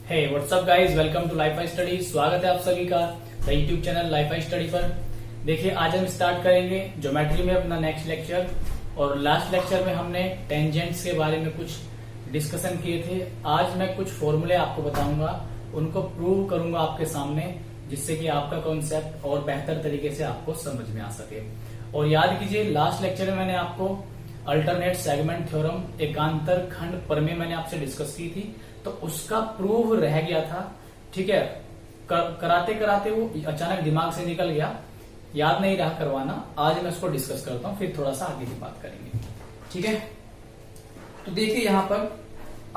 Hey WhatsApp guys, welcome to life study. स्वागत है आप सभी का the YouTube channel life study पर। देखिए, आज हम स्टार्ट करेंगे ज्योमेट्री में अपना नेक्स्ट लेक्चर। और लास्ट लेक्चर में हमने टेंजेंट्स के बारे में कुछ डिस्कशन किए थे। आज मैं कुछ फॉर्मूले आपको बताऊंगा, उनको प्रूव करूंगा आपके सामने, जिससे कि आपका कॉन्सेप्ट और बेहतर तरीके से आपको समझ में आ सके। और याद कीजिए, लास्ट लेक्चर में मैंने आपको अल्टरनेट सेगमेंट थ्योरम, एकांतर खंड प्रमेय मैंने आपसे डिस्कस की थी, तो उसका प्रूव रह गया था। ठीक है, कराते कराते वो अचानक दिमाग से निकल गया, याद नहीं रहा करवाना। आज मैं उसको डिस्कस करता हूं, फिर थोड़ा सा आगे की बात करेंगे। ठीक है, तो देखिए यहां पर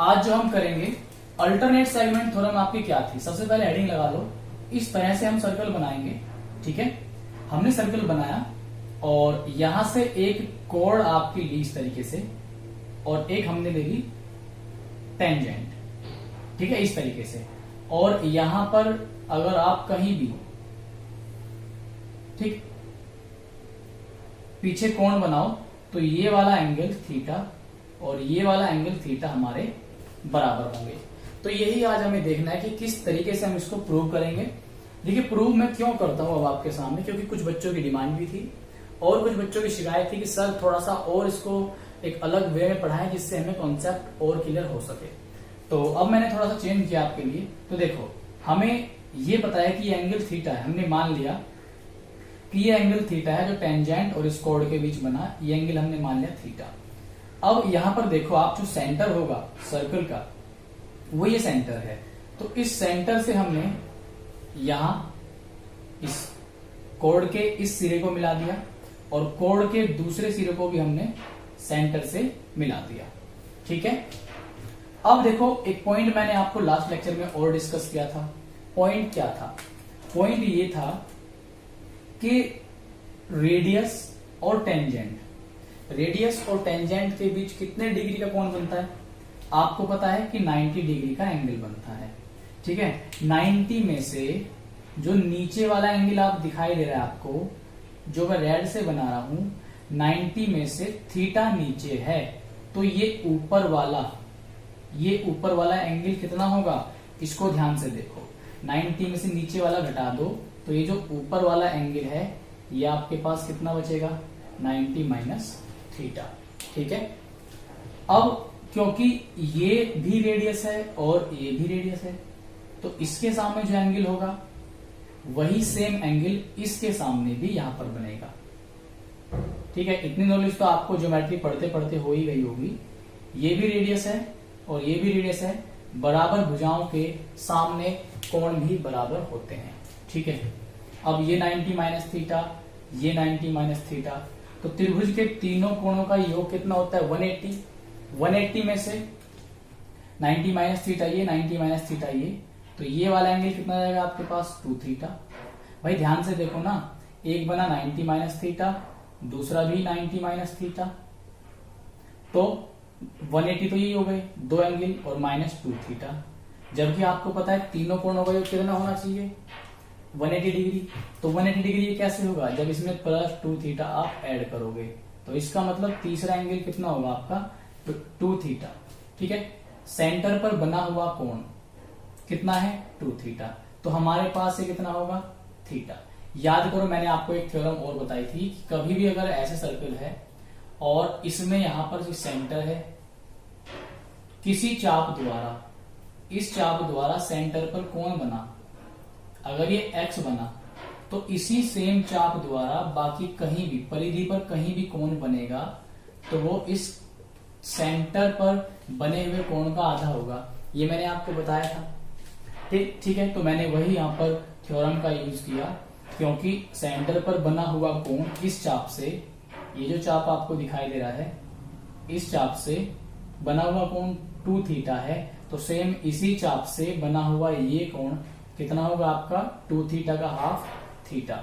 आज जो हम करेंगे, अल्टरनेट सेगमेंट थ्योरम आपकी क्या थी। सबसे पहले हेडिंग लगा लो। इस तरह से हम सर्कल बनाएंगे। ठीक है, हमने सर्कल बनाया और यहां से एक कोण आपकी ली इस तरीके से, और एक हमने ले ली टेंजेंट। ठीक है, इस तरीके से। और यहां पर अगर आप कहीं भी ठीक पीछे कोण बनाओ तो ये वाला एंगल थीटा और ये वाला एंगल थीटा हमारे बराबर होंगे। तो यही आज हमें देखना है कि किस तरीके से हम इसको प्रूव करेंगे। देखिए, प्रूव मैं क्यों करता हूं अब आपके सामने, क्योंकि कुछ बच्चों की डिमांड भी थी और कुछ बच्चों की शिकायत थी कि सर थोड़ा सा और इसको एक अलग वे में पढ़ाएं, जिससे हमें कॉन्सेप्ट और क्लियर हो सके। तो अब मैंने थोड़ा सा चेंज किया आपके लिए। तो देखो, हमें ये पता है कि ये एंगल थीटा है। हमने मान लिया कि ये एंगल थीटा है जो टेंजेंट और इस कोण के बीच बना, ये एंगल हमने मान लिया थीटा। अब यहां पर देखो, आप जो सेंटर होगा सर्कल का, वो ये सेंटर है। तो इस सेंटर से हमने यहां इस कोण के इस सिरे को मिला दिया और कोण के दूसरे सिरे को भी हमने सेंटर से मिला दिया। ठीक है, अब देखो, एक पॉइंट मैंने आपको लास्ट लेक्चर में और डिस्कस किया था। पॉइंट क्या था? पॉइंट ये था कि रेडियस और टेंजेंट के बीच कितने डिग्री का कोण बनता है। आपको पता है कि 90 डिग्री का एंगल बनता है। ठीक है, 90 में से जो नीचे वाला एंगल आप दिखाई दे रहा है आपको, जो मैं रेड से बना रहा हूं, 90 में से थीटा नीचे है, तो ये ऊपर वाला एंगल कितना होगा, इसको ध्यान से देखो। 90 में से नीचे वाला घटा दो तो ये जो ऊपर वाला एंगल है, ये आपके पास कितना बचेगा, 90 माइनस थीटा। ठीक है, अब क्योंकि ये भी रेडियस है और ये भी रेडियस है, तो इसके सामने जो एंगल होगा वही सेम एंगल इसके सामने भी यहां पर बनेगा। ठीक है, इतनी नॉलेज तो आपको ज्योमेट्री पढ़ते पढ़ते हो ही गई होगी। ये भी रेडियस है और ये भी रेडियस है, बराबर भुजाओं के सामने कोण भी बराबर होते हैं। ठीक है, अब ये 90 माइनस थीटा, ये 90 माइनस थीटा, तो त्रिभुज के तीनों कोणों का योग कितना होता है, 180। 180 में से 90 माइनस थीटा ये, 90 माइनस थीटा ये, तो ये वाला एंगल कितना जाएगा आपके पास, 2 थीटा। भाई ध्यान से देखो ना, एक बना 90 माइनस थीटा, दूसरा भी 90 माइनस थीटा, तो 180 तो यही हो गए, दो एंगल और माइनस 2 थीटा। जबकि आपको पता है तीनों कोणों का योग कितना होना चाहिए, 180 डिग्री। तो 180 डिग्री ये कैसे होगा, जब इसमें प्लस 2 थीटा आप ऐड करोगे, तो इसका मतलब तीसरा एंगल कितना होगा आपका, 2 थीटा। ठीक है, सेंटर पर बना हुआ कोण कितना है, 2 थीटा, तो हमारे पास ये कितना होगा, थीटा। याद करो, मैंने आपको एक थ्योरम और बताई थी कि कभी भी अगर ऐसे सर्कल है और इसमें यहां पर जो सेंटर है, किसी चाप द्वारा, इस चाप द्वारा सेंटर पर कोण बना, अगर ये x बना, तो इसी सेम चाप द्वारा बाकी कहीं भी परिधि पर कहीं भी कोण बनेगा, तो वो इस सेंटर पर बने हुए कोण का आधा होगा। ये मैंने आपको बताया था। ठीक है, तो मैंने वही यहां पर थ्योरम का यूज किया, क्योंकि सेंटर पर बना हुआ कोण इस चाप से, ये जो चाप आपको दिखाई दे रहा है, इस चाप से बना हुआ कोण 2 थीटा है, तो सेम इसी चाप से बना हुआ ये कोण कितना होगा आपका, 2 थीटा का हाफ थीटा।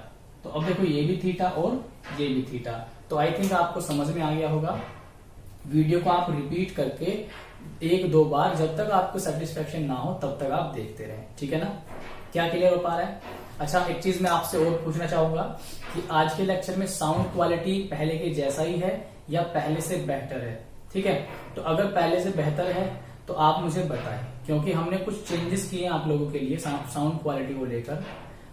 तो अब देखो, ये भी थीटा और ये भी थीटा। तो आई थिंक आपको समझ में आ गया होगा। वीडियो को आप रिपीट करके 1-2 बार, जब तक आपको सेटिस्फेक्शन ना हो तब तक आप देखते रहें। ठीक है ना, क्या क्लियर हो पा रहा है? अच्छा, एक चीज मैं आपसे और पूछना चाहूंगा कि आज के लेक्चर में साउंड क्वालिटी पहले के जैसा ही है या पहले से बेहतर है? ठीक है, तो अगर पहले से बेहतर है तो आप मुझे बताएं, क्योंकि हमने कुछ चेंजेस किए हैं आप लोगों के लिए साउंड क्वालिटी को लेकर।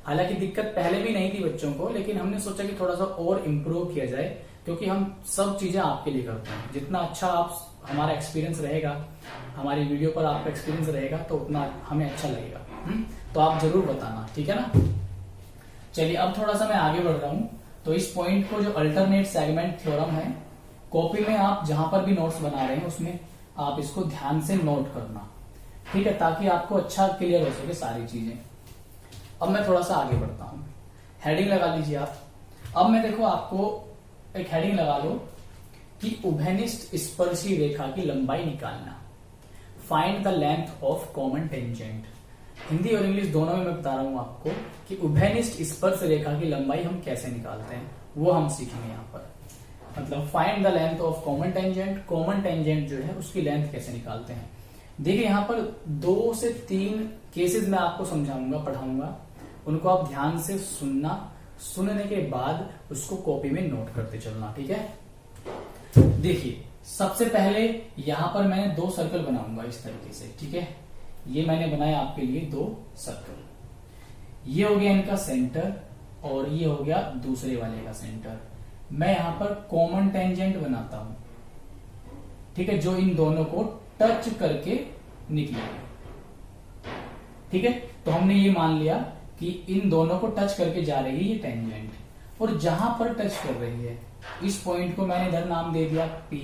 हालांकि दिक्कत पहले भी नहीं थी बच्चों को, लेकिन हमने सोचा कि थोड़ा सा और इम्प्रूव किया जाए, क्योंकि हम सब चीजें आपके लिए करते हैं। जितना अच्छा आप हमारा एक्सपीरियंस रहेगा, हमारी वीडियो पर आपका एक्सपीरियंस रहेगा, तो उतना हमें अच्छा लगेगा। तो आप जरूर बताना, ठीक है ना। चलिए अब थोड़ा सा मैं आगे बढ़ रहा हूं। तो इस पॉइंट को जो अल्टरनेट सेगमेंट थ्योरम है, कॉपी में आप जहां पर भी नोट्स बना रहे हैं उसमें आप इसको ध्यान से नोट करना, ठीक है, ताकि आपको अच्छा क्लियर हो सके सारी चीजें। अब मैं थोड़ा सा आगे बढ़ता हूं, हेडिंग लगा लीजिए आप। अब मैं देखो आपको एक हेडिंग लगा लो कि उभयनिष्ठ स्पर्शी रेखा की लंबाई निकालना, find the length of common tangent. Hindi और इंग्लिश दोनों में मैं बता रहा हूं आपको कि उभयनिष्ठ स्पर्श रेखा की लंबाई हम कैसे निकालते हैं, वो हम सीखेंगे यहाँ पर। मतलब find the length of common tangent, common tangent जो है उसकी लेंथ कैसे निकालते हैं। देखिए यहाँ पर 2 से 3 केसेस मैं आपको समझाऊंगा, पढ़ाऊंगा, उनको आप ध्यान से सुनना, सुनने के बाद उसको कॉपी में नोट करते चलना, ठीक है। देखिए सबसे पहले यहां पर मैंने 2 सर्कल बनाऊंगा इस तरीके से, ठीक है। ये मैंने बनाया आपके लिए 2 सर्कल। ये हो गया इनका सेंटर और ये हो गया दूसरे वाले का सेंटर। मैं यहां पर कॉमन टेंजेंट बनाता हूं, ठीक है, जो इन दोनों को टच करके निकलेगा, ठीक है। तो हमने ये मान लिया कि इन दोनों को टच करके जा रही है ये टेंजेंट, और जहां पर टच कर रही है इस पॉइंट को मैंने इधर नाम दे दिया P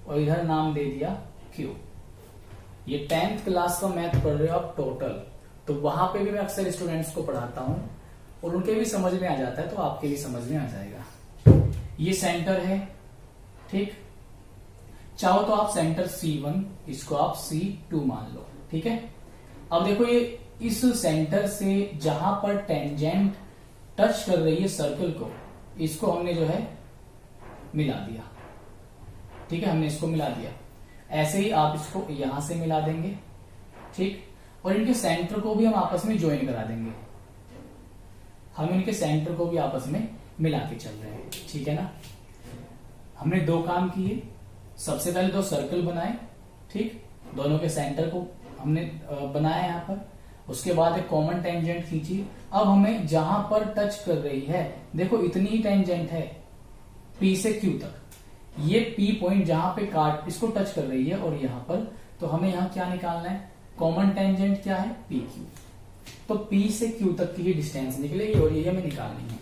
और इधर नाम दे दिया Q। ये 10th क्लास का मैथ पढ़ रहे हो आप टोटल, तो वहां पे भी मैं अक्सर स्टूडेंट्स को पढ़ाता हूं और उनके भी समझ में आ जाता है, तो आपके भी समझ में आ जाएगा। ये सेंटर है, ठीक। चाहो तो आप सेंटर C1, इसको आप C2 मान लो, ठीक है। अब देखो ये इस सेंटर से जहां पर टेंजेंट टच कर रही है सर्कल को, इसको हमने जो है मिला दिया, ठीक है, हमने इसको मिला दिया। ऐसे ही आप इसको यहां से मिला देंगे, ठीक। और इनके सेंटर को भी हम आपस में ज्वाइन करा देंगे। हम इनके सेंटर को भी आपस में मिला के चल रहे हैं, ठीक है ना। हमने 2 काम किए, सबसे पहले 2 सर्कल बनाए, ठीक, दोनों के सेंटर को हमने बनाया यहां पर। उसके बाद एक कॉमन टेंजेंट खींची। अब हमें जहां पर टच कर रही है, देखो इतनी ही टेंजेंट है P से Q तक, ये P पॉइंट जहां पे काट इसको टच कर रही है, और यहां पर तो हमें यहां क्या निकालना है, कॉमन टेंजेंट क्या है PQ। तो P से Q तक की डिस्टेंस निकलेगी और ये हमें निकालनी है।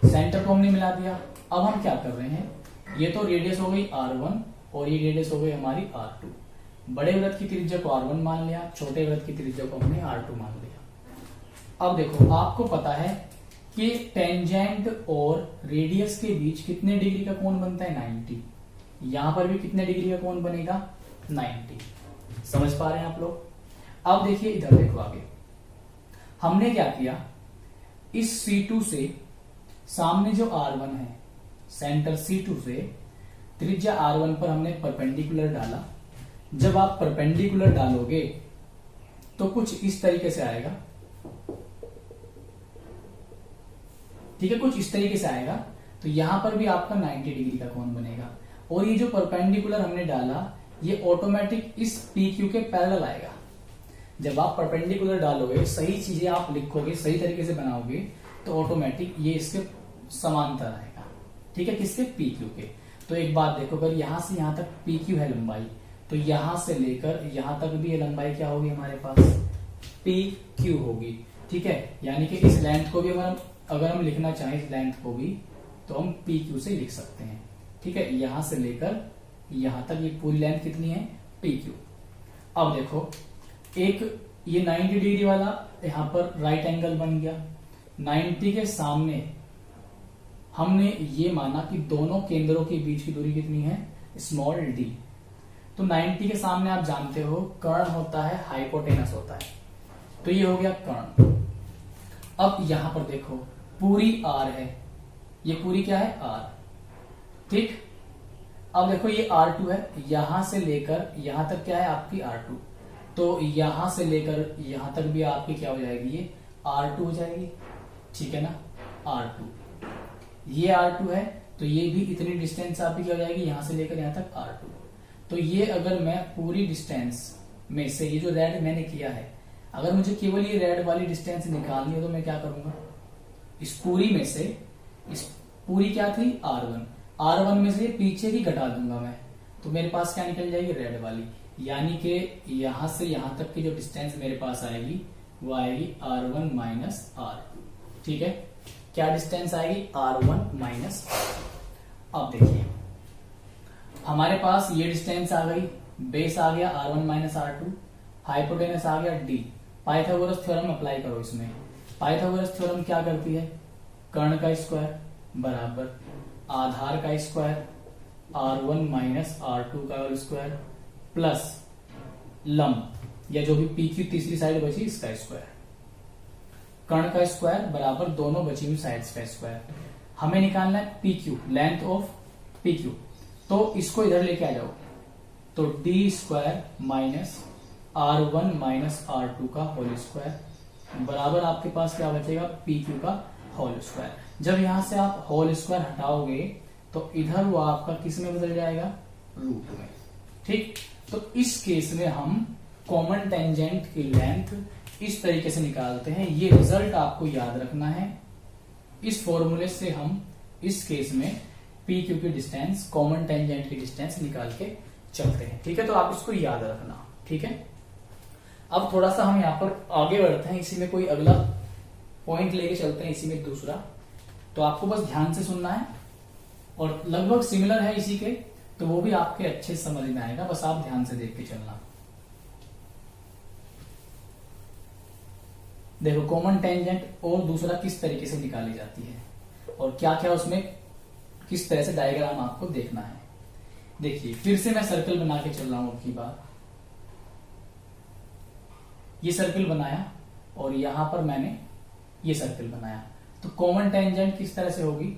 सेंटर को हमने मिला दिया। अब हम क्या कर रहे हैं, ये तो रेडियस हो गई R1 और ये रेडियस हो गई हमारी R2। बड़े वृत्त की त्रिज्या को R1 मान लिया, छोटे वृत्त की त्रिज्या को हमने R2 मान लिया। अब देखो आपको पता है कि टेंजेंट और रेडियस के बीच कितने डिग्री का कोण बनता है, 90। यहां पर भी कितने डिग्री का कोण बनेगा, 90। समझ पा रहे हैं आप लोग। अब देखिए इधर देखो आगे, हमने क्या किया, इस C2 से सामने जो R1 है, सेंटर C2 से त्रिज्या R1 पर हमने परपेंडिकुलर डाला। जब आप परपेंडिकुलर डालोगे तो कुछ इस तरीके से आएगा, ठीक है, कुछ इस तरीके से आएगा। तो यहां पर भी आपका 90 डिग्री का कोण बनेगा, और ये जो परपेंडिकुलर हमने डाला ये ऑटोमेटिक इस PQ के पैरेलल आएगा। जब आप परपेंडिकुलर डालोगे, सही चीजें आप लिखोगे, सही तरीके से बनाओगे, तो ऑटोमेटिक ये इसके समांतर आएगा, ठीक है, किसके, PQ के। तो एक बात देखो, अगर यहां से यहां तक PQ है लंबाई, तो यहां से लेकर यहां तक भी ये लंबाई क्या होगी हमारे पास, PQ होगी, ठीक है। यानी कि इस लेंथ को भी अगर हम लिखना चाहें इस लेंथ को भी, तो हम PQ से लिख सकते हैं, ठीक है। यहां से लेकर यहां तक ये पूरी लेंथ कितनी है, PQ। अब देखो एक ये 90 डिग्री वाला यहां पर राइट एंगल बन गया। 90 के सामने हमने ये माना कि दोनों केंद्रों के बीच की दूरी कितनी है, स्मॉल d। तो 90 के सामने आप जानते हो कर्ण होता है, हाइपोटेनस होता है, तो ये हो गया कर्ण। अब यहां पर देखो पूरी R है, ये पूरी क्या है, R, ठीक। अब देखो ये R2 है, यहां से लेकर यहां तक क्या है आपकी R2, तो यहां से लेकर यहां तक भी आपकी क्या हो जाएगी, ये R2 हो जाएगी, ठीक है ना, R2। ये R2 है, तो ये भी इतनी डिस्टेंस आपकी क्या हो जाएगी, यहां से लेकर यहां तक R2। तो ये अगर मैं पूरी डिस्टेंस में से ये जो रेड मैंने किया है, अगर मुझे केवल ये रेड वाली डिस्टेंस निकालनी हो तो मैं क्या करूंगा, इस पूरी में से, इस पूरी क्या थी R1, R1 में से पीछे की घटा दूंगा मैं, तो मेरे पास क्या निकल जाएगी, रेड वाली। यानी कि यहां से यहां तक की जो डिस्टेंस मेरे पास आएगी वो आएगी R1 माइनस R2। ठीक है, क्या डिस्टेंस आएगी, R1 माइनस R2। अब देखिए हमारे पास ये डिस्टेंस आ गई, बेस आ गया R1 माइनस R2, हाइपोटेनस आ गया D। पाइथागोरस थ्योरम अप्लाई करो इसमें। पाइथागोरस थ्योरम क्या करती है, कर्ण का स्क्वायर बराबर आधार का स्क्वायर R1 माइनस R2 का होल स्क्वायर प्लस लंब या जो भी पी क्यू तीसरी साइड बची इसका स्क्वायर। कर्ण का स्क्वायर बराबर दोनों बची हुई साइड्स का स्क्वायर। हमें निकालना है P Q, length of P Q, तो इसको इधर लेके आ जाओ, तो D square minus R1 minus R2 का होल स्क्वायर बराबर आपके पास क्या बचेगा, पी क्यू का होल स्क्वायर। जब यहां से आप होल स्क्वायर हटाओगे तो इधर वो आपका किस में बदल जाएगा, रूट में। ठीक, तो इस केस में हम कॉमन टेंजेंट की लेंथ इस तरीके से निकालते हैं। ये रिजल्ट आपको याद रखना है। इस फॉर्मूले से हम इस केस में पी क्यू की डिस्टेंस, कॉमन टेंजेंट की डिस्टेंस निकाल के चलते हैं। ठीक है, तो आप इसको याद रखना। ठीक है, अब थोड़ा सा हम यहाँ पर आगे बढ़ते हैं, इसी में कोई अगला पॉइंट लेके चलते हैं, इसी में दूसरा। तो आपको बस ध्यान से सुनना है और लगभग सिमिलर है इसी के, तो वो भी आपके अच्छे समझ में आएगा, बस आप ध्यान से देख के चलना। देखो कॉमन टेंजेंट और दूसरा किस तरीके से निकाली जाती है और क्या क्या उसमें किस तरह से डायग्राम आपको देखना है। देखिए फिर से मैं सर्कल बना के चल रहा हूं अब की बार। ये सर्कल बनाया और यहां पर मैंने ये सर्कल बनाया, तो कॉमन टेंजेंट किस तरह से होगी,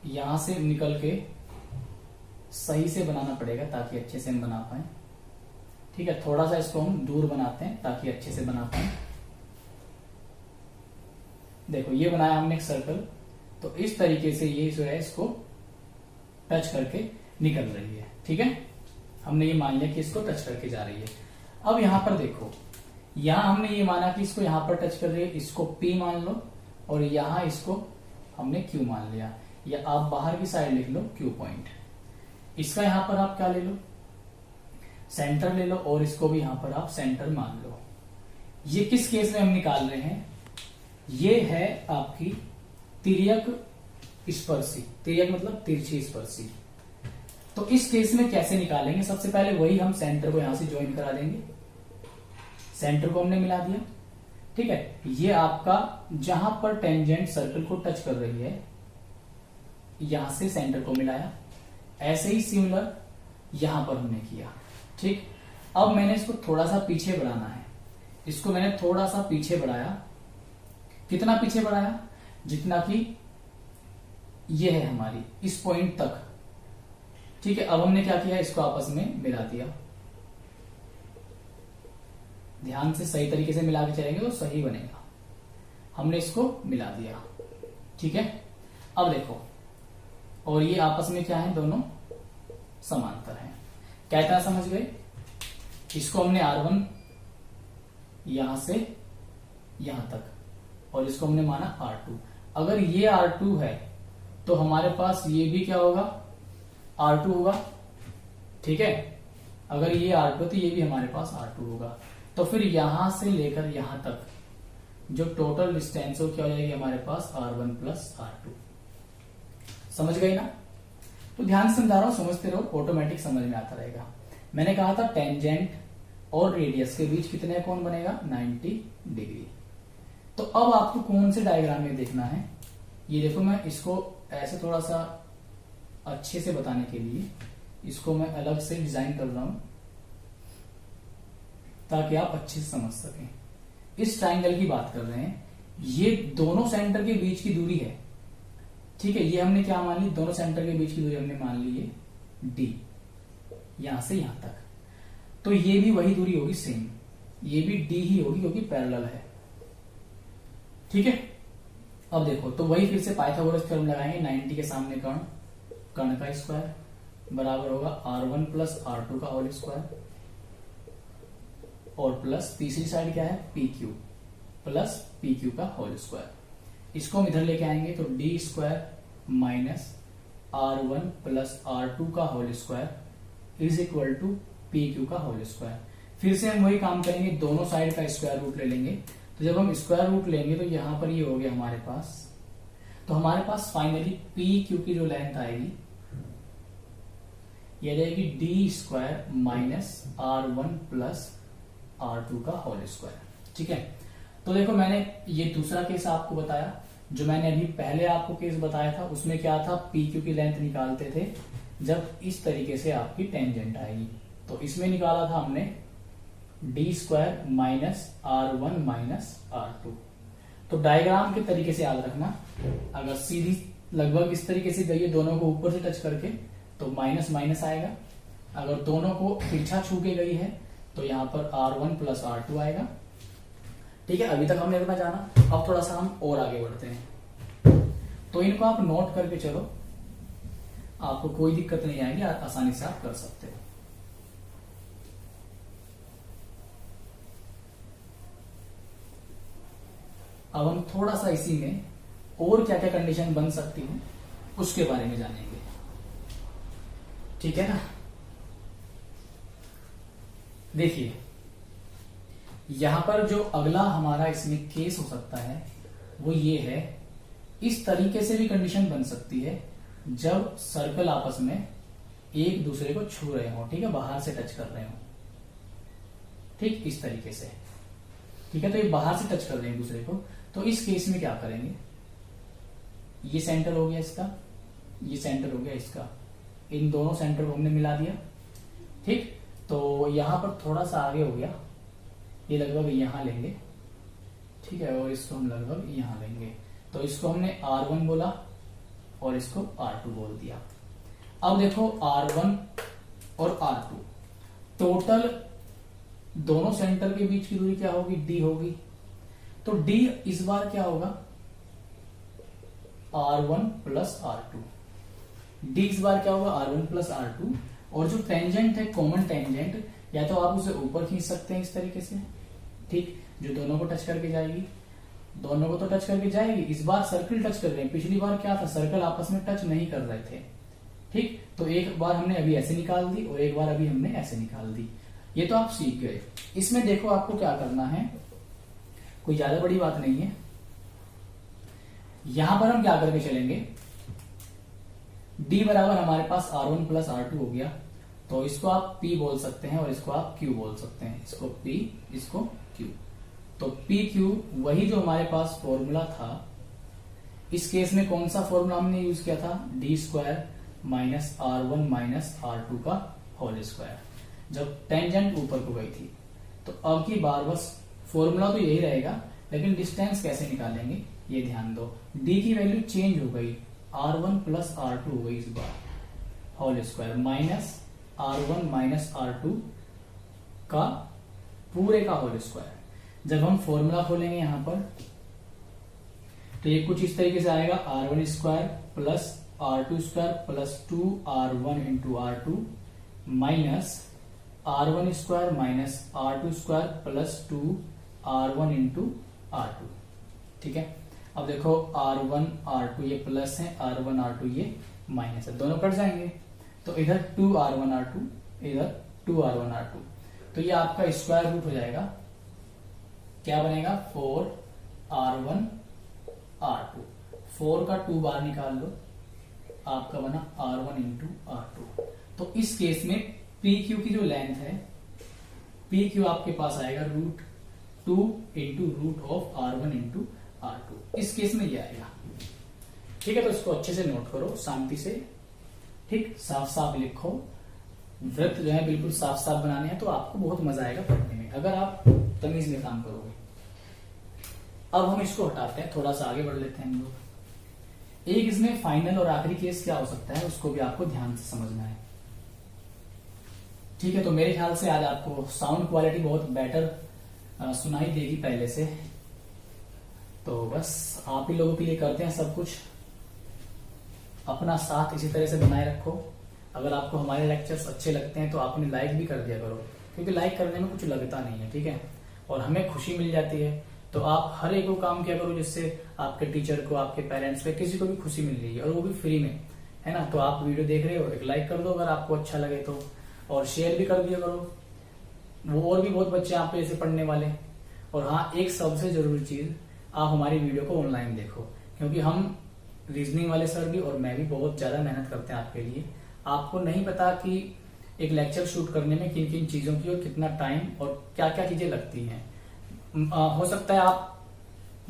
यहां से निकल के सही से बनाना पड़ेगा ताकि अच्छे से हम बना पाए। ठीक है, थोड़ा सा इसको हम दूर बनाते हैं ताकि अच्छे से बना पाए। देखो ये बनाया हमने एक सर्कल, तो इस तरीके से ये जो है इसको टच करके निकल रही है। ठीक है, हमने ये मान लिया कि इसको टच करके जा रही है। अब यहां पर देखो, यहां हमने ये माना कि इसको यहां पर टच कर रही है, इसको P मान लो, और यहां इसको हमने Q मान लिया, या आप बाहर की साइड लिख लो Q पॉइंट। इसका यहां पर आप क्या ले लो, सेंटर ले लो, और इसको भी यहां पर आप सेंटर मान लो। ये किस केस में हम निकाल रहे हैं, ये है आपकी तिर्यक स्पर्शी। तिर्यक मतलब तिरछी स्पर्शी। तो इस केस में कैसे निकालेंगे, सबसे पहले वही हम सेंटर को यहां से ज्वाइन करा देंगे। सेंटर को हमने मिला दिया। ठीक है, ये आपका जहां पर टेंजेंट सर्कल को टच कर रही है, यहां से सेंटर को मिलाया। ऐसे ही सिमिलर यहां पर हमने किया। ठीक, अब मैंने इसको थोड़ा सा पीछे बढ़ाना है। इसको मैंने थोड़ा सा पीछे बढ़ाया। कितना पीछे बढ़ाया, जितना कि ये है हमारी इस पॉइंट तक। ठीक है, अब हमने क्या किया, इसको आपस में मिला दिया। ध्यान से सही तरीके से मिला के चलेंगे तो सही बनेगा। हमने इसको मिला दिया। ठीक है, अब देखो, और ये आपस में क्या है, दोनों समांतर हैं। क्या इतना समझ गए, इसको हमने R1 यहां से यहां तक, और इसको हमने माना R2। अगर ये R2 है तो हमारे पास ये भी क्या होगा, R2 होगा। ठीक है, अगर ये R2 तो ये भी हमारे पास R2 होगा। तो फिर यहां से लेकर यहां तक जो टोटल डिस्टेंस हो क्या हो जाएगी हमारे पास, R1 प्लस R2। समझ गए ना, तो ध्यान से समझा रहा हूं, समझते रहो, ऑटोमेटिक समझ में आता रहेगा। मैंने कहा था टेंजेंट और रेडियस के बीच कितने कोण बनेगा, 90 डिग्री। तो अब आपको कौन से डायग्राम में देखना है, ये देखो, मैं इसको ऐसे थोड़ा सा अच्छे से बताने के लिए इसको मैं अलग से डिजाइन कर रहा हूं ताकि आप अच्छे से समझ सकें। इस ट्राइंगल की बात कर रहे हैं, ये दोनों सेंटर के बीच की दूरी है। ठीक है, ये हमने क्या मान ली, दोनों सेंटर के बीच की दूरी हमने मान ली है D, यहां से यहां तक। तो ये भी वही दूरी होगी सेम, ये भी D ही होगी क्योंकि पैरेलल है। ठीक है, अब देखो, तो वही फिर से पाइथागोरस थ्योरम लगाएंगे। 90 के सामने कर्ण, कर्ण का स्क्वायर बराबर होगा R1 प्लस R2 का होल स्क्वायर, और प्लस तीसरी साइड क्या है PQ प्लस PQ का होल स्क्वायर। इसको हम इधर लेके आएंगे तो D square minus R1 plus R2 का whole square is equal to PQ का होल स्क्वायर। फिर से हम वही काम करेंगे, दोनों साइड का स्क्वायर रूट ले लेंगे। तो जब हम स्क्वायर रूट लेंगे तो यहां पर ये हो गया हमारे पास, तो हमारे पास फाइनली PQ की जो लेंथ आएगी ये रहेगी D square minus R1 plus R2 का होल स्क्वायर। ठीक है, तो देखो मैंने ये दूसरा केस आपको बताया, जो मैंने अभी पहले आपको केस बताया था उसमें क्या था, PQ की लेंथ निकालते थे जब इस तरीके से आपकी टेंजेंट आएगी। तो इसमें निकाला था हमने D square minus R1 minus R2। तो डायग्राम के तरीके से याद रखना, अगर सीधी लगभग इस तरीके से गई है दोनों को ऊपर से टच करके तो माइनस माइनस आएगा, अगर दोनों को तिरछा छू के गई है तो यहां पर R1 प्लस R2 आएगा। ठीक है, अभी तक हमने इतना जाना, अब थोड़ा सा हम और आगे बढ़ते हैं। तो इनको आप नोट करके चलो, आपको कोई दिक्कत नहीं आएगी, आसानी से आप कर सकते हो। अब हम थोड़ा सा इसी में और क्या क्या कंडीशन बन सकती है उसके बारे में जानेंगे। ठीक है ना, देखिए यहां पर जो अगला हमारा इसमें केस हो सकता है वो ये है, इस तरीके से भी कंडीशन बन सकती है जब सर्कल आपस में एक दूसरे को छू रहे हो, ठीक है, बाहर से टच कर रहे हो, ठीक इस तरीके से। ठीक है, तो ये बाहर से टच कर रहे हैं एक दूसरे को, तो इस केस में क्या करेंगे, ये सेंटर हो गया इसका, ये सेंटर हो गया इसका, इन दोनों सेंटर को हमने मिला दिया। ठीक, तो यहां पर थोड़ा सा आगे हो गया, ये लगभग यहां लेंगे, ठीक है, और इसको हम लगभग यहां लेंगे। तो इसको हमने R1 बोला और इसको R2 बोल दिया। अब देखो R1 और R2 टोटल दोनों सेंटर के बीच की दूरी क्या होगी, D होगी। तो D इस बार क्या होगा, R1 प्लस R2। D इस बार क्या होगा, R1 प्लस R2। और जो टेंजेंट है, कॉमन टेंजेंट, या तो आप उसे ऊपर खींच सकते हैं इस तरीके से, ठीक, जो दोनों को टच करके जाएगी, दोनों को तो टच करके जाएगी, इस बार सर्कल टच कर रहे हैं, पिछली बार क्या था, सर्कल आपस में टच नहीं कर रहे थे। ठीक, तो एक बार हमने अभी ऐसे निकाल दी और एक बार अभी हमने ऐसे निकाल दी, ये तो आप सीख गए। इसमें देखो आपको क्या करना है, कोई ज्यादा बड़ी बात नहीं है। यहां पर हम क्या करके चलेंगे, D बराबर हमारे पास R1 प्लस R2 हो गया, तो इसको आप P बोल सकते हैं और इसको आप Q बोल सकते हैं, इसको P इसको Q। तो PQ वही जो हमारे पास फॉर्मूला था, इस केस में कौन सा फॉर्मूला हमने यूज किया था, D square minus R1 minus R2 का होल स्क्वायर, जब टेंजेंट ऊपर को गई थी। तो अब की बार बस फॉर्मूला तो यही रहेगा, लेकिन डिस्टेंस कैसे निकालेंगे ये ध्यान दो। D की वैल्यू चेंज हो गई, R1 प्लस R2 हो गई इस बार, whole square minus R1 minus R2 का पूरे का होल स्क्वायर। जब हम फॉर्मूला खोलेंगे यहां पर तो ये कुछ इस तरीके से आएगा, R1 square plus R2 square plus 2R1 into R2 minus R1 square minus R2 square plus 2R1 into R2। ठीक है, अब देखो R1 R2 ये प्लस है, R1 R2 ये माइनस है, दोनों कट जाएंगे, तो इधर 2R1 R2 इधर 2R1 R2, तो ये आपका स्क्वायर रूट हो जाएगा, क्या बनेगा 4R1 R2, 4 का 2 बार निकाल लो, आपका बना R1 इंटू R2। तो इस केस में PQ की जो लेंथ है, PQ आपके पास आएगा √2 into root of R1 into R2, इस केस में ये आएगा। ठीक है, तो इसको अच्छे से नोट करो शांति से, ठीक, साफ साफ लिखो, वृत्त जो है बिल्कुल साफ साफ बनाने हैं, तो आपको बहुत मजा आएगा पढ़ने में अगर आप तमीज में काम करोगे। अब हम इसको हटाते हैं, थोड़ा सा आगे बढ़ लेते हैं हम लोग। एक इसमें फाइनल और आखिरी केस क्या हो सकता है उसको भी आपको ध्यान से समझना है। ठीक है, तो मेरे ख्याल से आज आपको साउंड क्वालिटी बहुत बेटर सुनाई देगी पहले से, तो बस आप ही लोगों के लिए करते हैं सब कुछ, अपना साथ इसी तरह से बनाए रखो। अगर आपको हमारे लेक्चर्स अच्छे लगते हैं तो आपने लाइक भी कर दिया करो, क्योंकि लाइक करने में कुछ लगता नहीं है, ठीक है, और हमें खुशी मिल जाती है। तो आप हर एक वो काम किया करो जिससे आपके टीचर को, आपके पेरेंट्स को, किसी को भी खुशी मिल रही है, और वो भी फ्री में, है ना। तो आप वीडियो देख रहे हो, एक लाइक कर दो अगर आपको अच्छा लगे तो, और शेयर भी कर दिया करो, वो और भी बहुत बच्चे आप पे ऐसे पढ़ने वाले। और हाँ, एक सबसे जरूरी चीज, आप हमारी वीडियो को ऑनलाइन देखो, क्योंकि हम रीजनिंग वाले सर भी और मैं भी बहुत ज्यादा मेहनत करते हैं आपके लिए। आपको नहीं पता कि एक लेक्चर शूट करने में किन किन चीजों की और कितना टाइम और क्या क्या चीजें लगती हैं। हो सकता है आप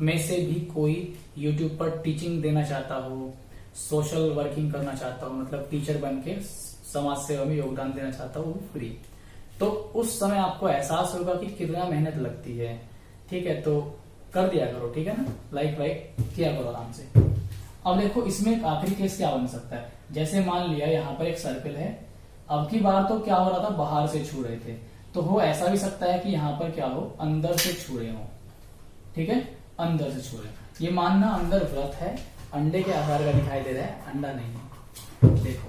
में से भी कोई यूट्यूब पर टीचिंग देना चाहता हो, सोशल वर्किंग करना चाहता हो, मतलब टीचर बन के समाज सेवा में योगदान देना चाहता हो, फ्री। तो उस समय आपको एहसास होगा कि कितना मेहनत लगती है, ठीक है। तो कर दिया करो, ठीक है ना, लाइक वाइक किया करो आराम से। अब देखो, इसमें एक आखिरी केस क्या बन सकता है। जैसे मान लिया यहाँ पर एक सर्कल है, अब की बार तो क्या हो रहा था, बाहर से छू रहे थे, तो हो ऐसा भी सकता है कि यहाँ पर क्या हो, अंदर से छू रहे हो, ठीक है, अंदर से छू रहे। ये मानना अंदर वृत्त है, अंडे के आकार का दिखाई दे रहा है, अंडा नहीं है। देखो,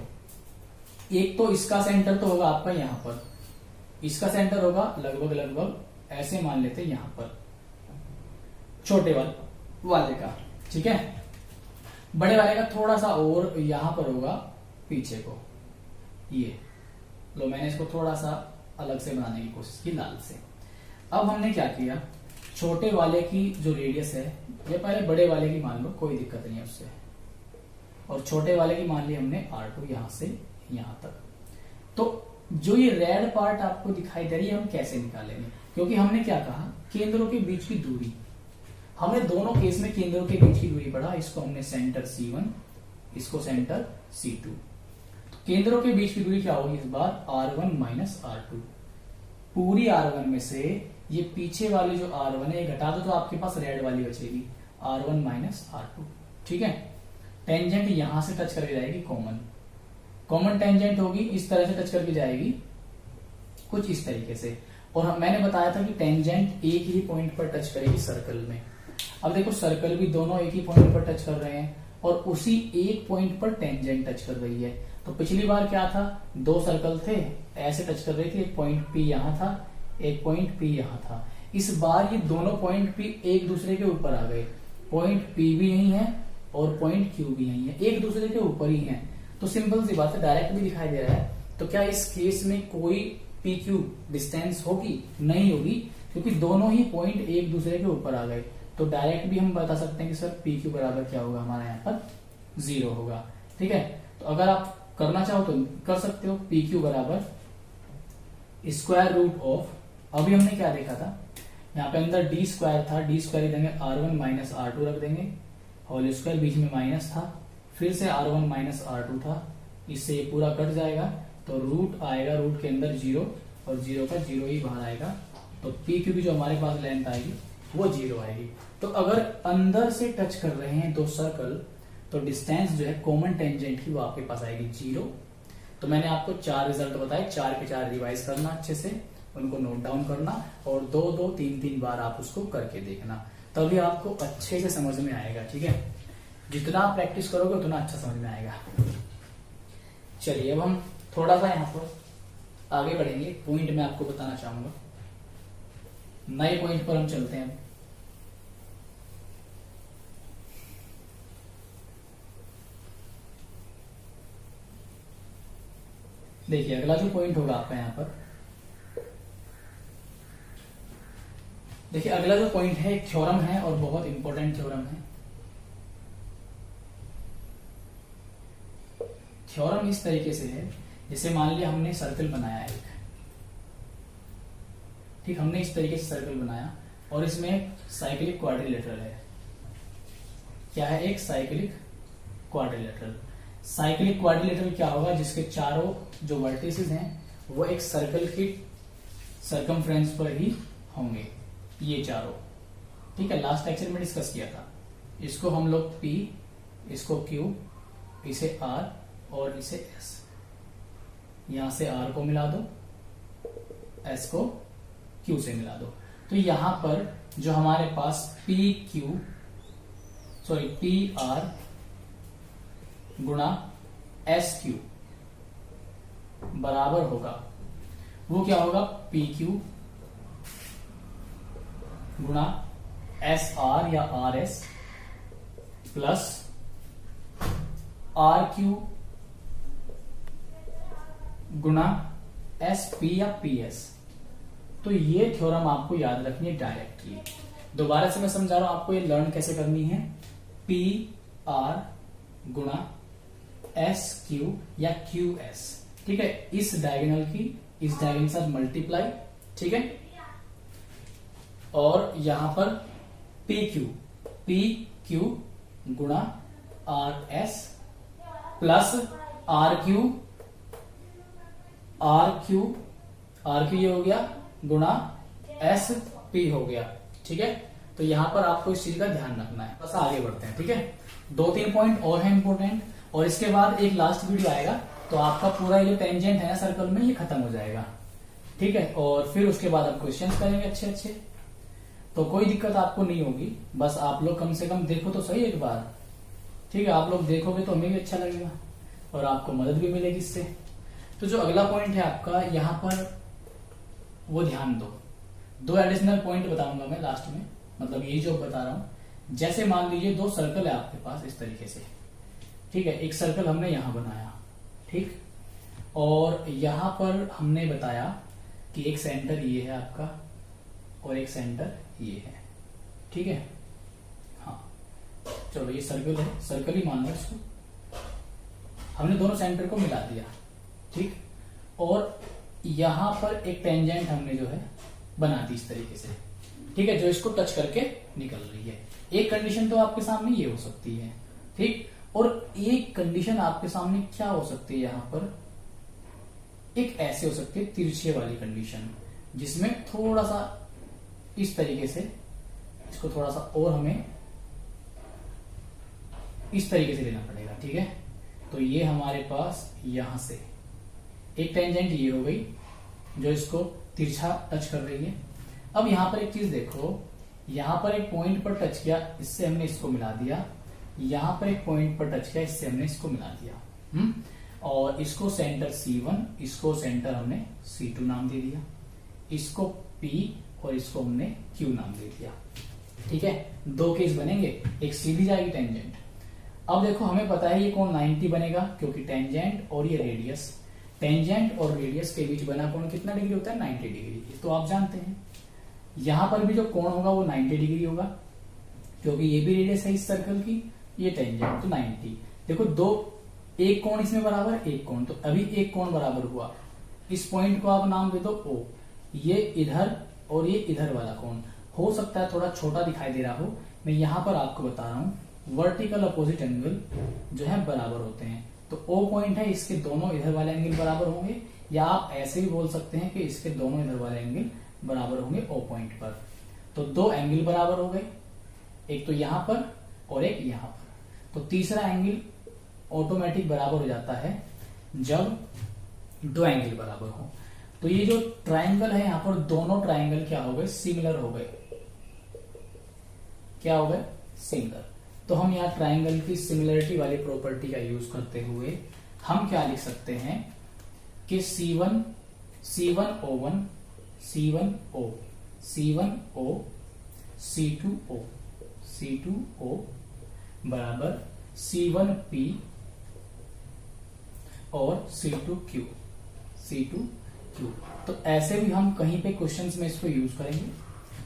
एक तो इसका सेंटर तो होगा आपका यहाँ पर, इसका सेंटर होगा लगभग ऐसे मान लेते यहाँ पर, छोटे वाले का, ठीक है। बड़े वाले का थोड़ा सा और यहां पर होगा पीछे को, ये लो, मैंने इसको थोड़ा सा अलग से बनाने की कोशिश की लाल से। अब हमने क्या किया, छोटे वाले की जो रेडियस है, ये पहले बड़े वाले की मान लो, कोई दिक्कत नहीं है उससे, और छोटे वाले की मान ली हमने R2 यहां से यहां तक। तो जो ये रेड पार्ट आपको दिखाई दे रही है, हम कैसे निकालेंगे, क्योंकि हमने क्या कहा, केंद्रों के बीच की दूरी, हमने दोनों केस में केंद्रों के बीच की दूरी पढ़ा, इसको हमने सेंटर C1, इसको सेंटर C2। तो केंद्रों के बीच की दूरी क्या होगी इस बार, R1 माइनस R2। पूरी R1 में से ये पीछे वाली जो R1 है घटा दो तो आपके पास रेड वाली बचेगी, R1 माइनस R2, ठीक है। टेंजेंट यहां से टच करके जाएगी, कॉमन टेंजेंट होगी, इस तरह से टच करके जाएगी, कुछ इस तरीके से। और मैंने बताया था कि टेंजेंट एक ही पॉइंट पर टच करेगी सर्कल में। अब देखो, सर्कल भी दोनों एक ही पॉइंट पर टच कर रहे हैं, और उसी एक पॉइंट पर टेंजेंट टच कर रही है। तो पिछली बार क्या था, दो सर्कल थे, ऐसे टच कर रही थी, एक पॉइंट P यहां था, एक पॉइंट P यहां था। इस बार ये दोनों पॉइंट P एक दूसरे के ऊपर आ गए, पॉइंट P भी यही है और पॉइंट Q भी यही है, एक दूसरे के ऊपर ही है। तो सिंपल सी बात है, डायरेक्ट भी दिखाई दे रहा है। तो क्या इस केस में कोई PQ डिस्टेंस होगी, नहीं होगी, क्योंकि दोनों ही पॉइंट एक दूसरे के ऊपर आ गए। तो डायरेक्ट भी हम बता सकते हैं कि सर PQ बराबर क्या होगा, हमारा यहाँ पर 0 होगा, ठीक है। तो अगर आप करना चाहो तो कर सकते हो, PQ बराबर स्क्वायर रूट ऑफ, अभी हमने क्या देखा था, यहाँ पे अंदर D स्क्वायर था, D स्क्वायर देंगे R1 माइनस R2 रख देंगे, होल स्क्वायर बीच में माइनस था, फिर से R1 माइनस R2 था, इससे ये पूरा कट जाएगा, तो रूट आएगा, रूट के अंदर 0 और 0 का 0 ही बाहर आएगा। तो PQ की जो हमारे पास लेंथ आएगी वो 0 आएगी। तो अगर अंदर से टच कर रहे हैं दो सर्कल, तो डिस्टेंस जो है कॉमन टेंजेंट की वो आपके पास आएगी 0। तो मैंने आपको 4 रिजल्ट बताए, 4 के 4 रिवाइज करना, अच्छे से उनको नोट डाउन करना, और 2-2 3-3 बार आप उसको करके देखना, तभी आपको अच्छे से समझ में आएगा, ठीक है। जितना आप प्रैक्टिस करोगे उतना अच्छा समझ में आएगा। चलिए, अब हम थोड़ा सा यहाँ पर आगे बढ़ेंगे। पॉइंट मैं आपको बताना चाहूंगा, नए पॉइंट पर हम चलते हैं। देखिए, अगला जो पॉइंट होगा आपका यहाँ पर, देखिए अगला जो पॉइंट है एक थ्योरम है, और बहुत इंपॉर्टेंट थ्योरम है। थ्योरम इस तरीके से है, जैसे मान लिया हमने सर्कल बनाया एक, ठीक, हमने इस तरीके से सर्कल बनाया, और इसमें साइक्लिक क्वाड्रिलेटरल है। क्या है, एक साइक्लिक क्वाड्रिलेटरल। साइक्लिक क्वाड्रिलेटरल क्या होगा, जिसके चारों जो वर्टिसेस हैं वो एक सर्कल की सर्कमफ्रेंस पर ही होंगे, ये चारों, ठीक है। लास्ट लेक्चर में डिस्कस किया था। इसको हम लोग P, इसको Q, इसे R और इसे S, यहां से R को मिला दो, S को Q से मिला दो। तो यहां पर जो हमारे पास PR गुणा SQ, बराबर होगा, वो क्या होगा, पी क्यू गुणा एस आर या R S plus R Q गुणा एस पी या पी एस। तो ये थ्योरम आपको याद रखनी है डायरेक्टली। दोबारा से मैं समझा रहा हूं आपको, ये लर्न कैसे करनी है। पी आर गुणा एस क्यू या क्यू एस, ठीक है, इस डायगोनल की इस डायगोनल के साथ मल्टीप्लाई, ठीक है, और यहां पर पी क्यू गुणा R S plus R Q ये हो गया गुणा एस पी हो गया, ठीक है। तो यहां पर आपको इस चीज का ध्यान रखना है। बस आगे बढ़ते हैं, ठीक है। 2-3 पॉइंट और है इंपॉर्टेंट, और इसके बाद एक लास्ट वीडियो आएगा, तो आपका पूरा ये टेंजेंट है ना सर्कल में, ये खत्म हो जाएगा, ठीक है। और फिर उसके बाद हम क्वेश्चंस करेंगे अच्छे अच्छे, तो कोई दिक्कत आपको नहीं होगी। बस आप लोग कम से कम देखो तो सही एक बार, ठीक है। आप लोग देखोगे तो हमें भी अच्छा लगेगा और आपको मदद भी मिलेगी इससे। तो जो अगला पॉइंट है आपका, यहां पर वो ध्यान दो। 2 एडिशनल पॉइंट बताऊंगा मैं लास्ट में, मतलब ये जो बता रहा हूं। जैसे मान लीजिए 2 सर्कल है आपके पास इस तरीके से, ठीक है। एक सर्कल हमने यहां बनाया, ठीक, और यहां पर हमने बताया कि एक सेंटर ये है आपका और एक सेंटर ये है, ठीक है। हाँ चलो, ये सर्कल है, सर्कल ही मान लो इसको। हमने दोनों सेंटर को मिला दिया, ठीक, और यहां पर एक टेंजेंट हमने जो है बना दी इस तरीके से, ठीक है, जो इसको टच करके निकल रही है। एक कंडीशन तो आपके सामने ये हो सकती है, ठीक, और एक कंडीशन आपके सामने क्या हो सकती है, यहां पर एक ऐसे हो सकती है तिरछे वाली कंडीशन, जिसमें थोड़ा सा इस तरीके से इसको थोड़ा सा और हमें इस तरीके से लेना पड़ेगा, ठीक है। तो ये हमारे पास यहां से एक टेंजेंट ये हो गई जो इसको तिरछा टच कर रही है। अब यहां पर एक चीज देखो, यहां पर एक पॉइंट पर टच किया, इससे हमने इसको मिला दिया। यहां पर एक पॉइंट पर टच किया, इससे हमने इसको मिला दिया। और इसको सेंटर C1, इसको सेंटर हमने C2 नाम दे दिया, इसको P और इसको हमने Q नाम दे दिया, ठीक है। 2 केस बनेंगे, एक सीधी जाएगी टेंजेंट। अब देखो हमें पता है ये कोण 90 बनेगा, क्योंकि टेंजेंट और ये रेडियस, टेंजेंट और रेडियस के बीच बना कोण कितना डिग्री होता है, 90 डिग्री, तो आप जानते हैं। यहां पर भी जो कोण होगा वो 90 डिग्री होगा, क्योंकि ये भी रेडियस है इस सर्कल की, ये टेंजेंट, तो 90। देखो एक कोण इसमें बराबर, एक कोण, तो अभी एक कोण बराबर हुआ। इस पॉइंट को आप नाम दे दो O, ये इधर और ये इधर वाला कोण हो सकता है थोड़ा छोटा दिखाई दे रहा हो। मैं यहां पर आपको बता रहा हूं वर्टिकल अपोजिट एंगल जो है बराबर होते हैं। तो O पॉइंट है, इसके दोनों इधर वाले एंगल बराबर होंगे, या आप ऐसे भी बोल सकते हैं कि इसके दोनों इधर वाले एंगल बराबर होंगे O पॉइंट पर। तो 2 एंगल बराबर हो गए, एक तो यहां पर और एक यहां पर। तो तीसरा एंगल ऑटोमेटिक बराबर हो जाता है जब 2 एंगल बराबर हो। तो ये जो ट्राइंगल है, यहां पर दोनों ट्राइंगल क्या हो गए, सिमिलर हो गए। क्या हो गए, सिमिलर। तो हम यहाँ ट्राइंगल की सिमिलरिटी वाली प्रॉपर्टी का यूज करते हुए हम क्या लिख सकते हैं कि C1O1 C1O C1O C2O बराबर C1P और C2Q। तो ऐसे भी हम कहीं पे क्वेश्चंस में इसको यूज करेंगे।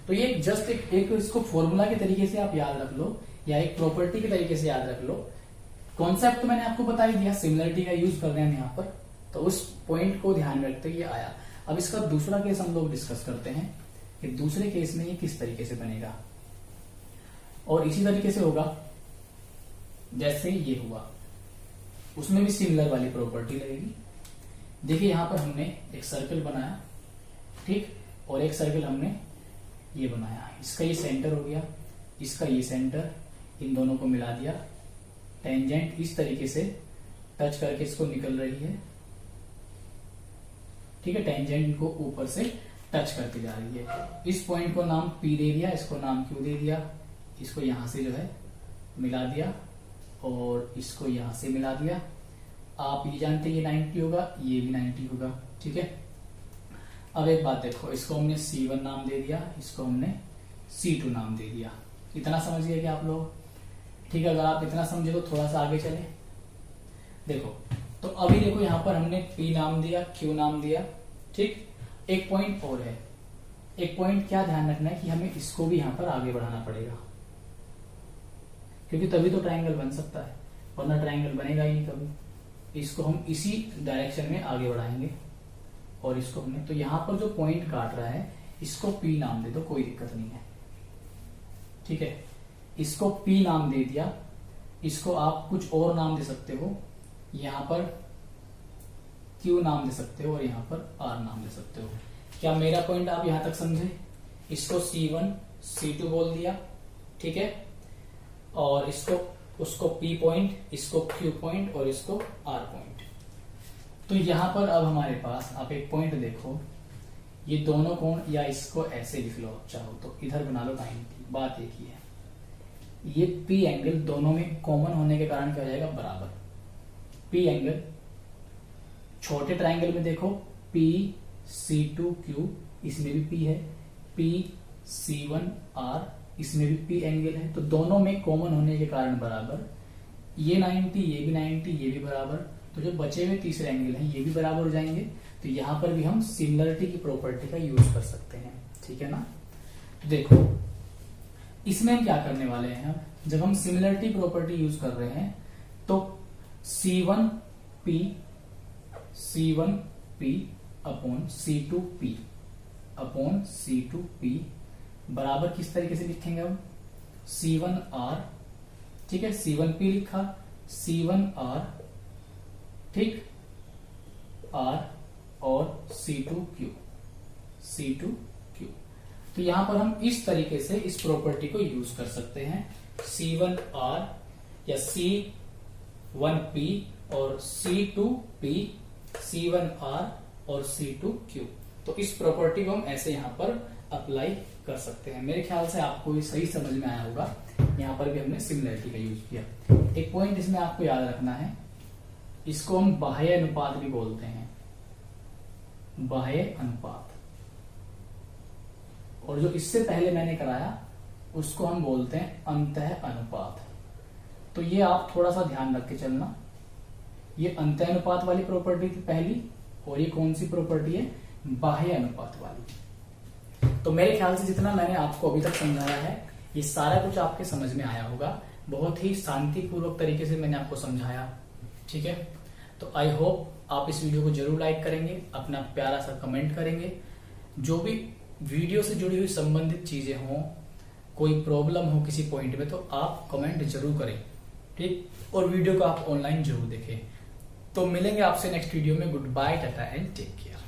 तो ये जस्ट एक इसको फॉर्मूला के तरीके से आप याद रख लो, या एक प्रॉपर्टी के तरीके से याद रख लो। कॉन्सेप्ट तो मैंने आपको बता ही दिया, सिमिलरिटी का यूज कर रहे हैं यहाँ पर, तो उस पॉइंट को ध्यान में रखते हुए ये आया। अब इसका दूसरा केस हम लोग डिस्कस करते हैं कि दूसरे केस में ये किस तरीके से बनेगा, और इसी तरीके से होगा जैसे ये हुआ, उसमें भी सिमिलर वाली प्रॉपर्टी लगेगी। देखिए यहां पर हमने एक सर्कल बनाया, ठीक, और एक सर्कल हमने ये बनाया, इसका ये सेंटर हो गया, इसका ये सेंटर, इन दोनों को मिला दिया। टेंजेंट इस तरीके से टच करके इसको निकल रही है, ठीक है, टेंजेंट को ऊपर से टच करके जा रही है। इस पॉइंट को नाम P दे दिया, इसको नाम Q दे दिया, इसको यहां से जो है मिला दिया और इसको यहां से मिला दिया, आप ये जानते हैं ये 90 होगा, ये भी 90 होगा। ठीक है, अब एक बात देखो, इसको हमने C1 नाम दे दिया, इसको हमने C2 नाम दे दिया। इतना समझ गए क्या आप लोग? ठीक है, अगर आप इतना समझे तो थोड़ा सा आगे चले। देखो तो अभी देखो यहाँ पर हमने P नाम दिया, Q नाम दिया। ठीक, एक पॉइंट और है। एक पॉइंट क्या ध्यान रखना है कि हमें इसको भी यहाँ पर आगे बढ़ाना पड़ेगा, क्योंकि तभी तो ट्रायंगल बन सकता है, वरना ट्रायंगल बनेगा ही नहीं कभी। इसको हम इसी डायरेक्शन में आगे बढ़ाएंगे और इसको हमने, तो यहाँ पर जो पॉइंट काट रहा है इसको P नाम दे दो, कोई दिक्कत नहीं है। ठीक है, इसको P नाम दे दिया, इसको आप कुछ और नाम दे सकते हो, यहाँ पर Q नाम दे सकते हो और यहाँ पर R नाम दे सकते हो। क्या मेरा पॉइंट आप यहां तक समझे? इसको C1 C2 बोल दिया, ठीक है, और इसको उसको P पॉइंट, इसको Q पॉइंट और इसको R पॉइंट। तो यहां पर अब हमारे पास आप एक पॉइंट देखो, ये दोनों कोण, या इसको ऐसे लिख लो चाहो तो, इधर बना लो 90। बात एक ही है, ये P एंगल दोनों में कॉमन होने के कारण क्या हो जाएगा? बराबर। P एंगल छोटे ट्राइंगल में देखो P C2Q, इसमें भी P है, P C1R, इसमें भी P एंगल है, तो दोनों में कॉमन होने के कारण बराबर। ये 90, ये भी 90, ये भी बराबर, तो जो बचे हुए तीसरे एंगल हैं ये भी बराबर हो जाएंगे। तो यहां पर भी हम सिमिलरिटी की प्रॉपर्टी का यूज कर सकते हैं। ठीक है ना? तो देखो इसमें हम क्या करने वाले हैं, जब हम सिमिलरिटी प्रॉपर्टी यूज कर रहे हैं तो C1P अपॉन C2P बराबर किस तरीके से लिखेंगे हम? C1R, ठीक है, C1P लिखा, C1R, ठीक, R और C2Q। तो यहां पर हम इस तरीके से इस प्रॉपर्टी को यूज कर सकते हैं, C1R या C1P और C2P, C1R और C2Q। तो इस प्रॉपर्टी को हम ऐसे यहां पर अप्लाई कर सकते हैं। मेरे ख्याल से आपको ये सही समझ में आया होगा। यहां पर भी हमने सिमिलरिटी का यूज किया। एक पॉइंट इसमें आपको याद रखना है, इसको हम बाह्य अनुपात भी बोलते हैं, बाह्य अनुपात, और जो इससे पहले मैंने कराया उसको हम बोलते हैं अंतः अनुपात। तो ये आप थोड़ा सा ध्यान रख के चलना, ये अंतः अनुपात वाली प्रॉपर्टी थी पहली, और ये कौन सी प्रॉपर्टी है? बाह्य अनुपात वाली। तो मेरे ख्याल से जितना मैंने आपको अभी तक समझाया है ये सारा कुछ आपके समझ में आया होगा। बहुत ही शांतिपूर्वक तरीके से मैंने आपको समझाया। ठीक है, तो आई होप आप इस वीडियो को जरूर लाइक करेंगे, अपना प्यारा सा कमेंट करेंगे। जो भी वीडियो से जुड़ी हुई संबंधित चीजें हों, कोई प्रॉब्लम हो किसी पॉइंट में, तो आप कमेंट जरूर करें। ठीक, और वीडियो को आप ऑनलाइन जरूर देखें। तो मिलेंगे आपसे नेक्स्ट वीडियो में। Goodbye, tata and take care.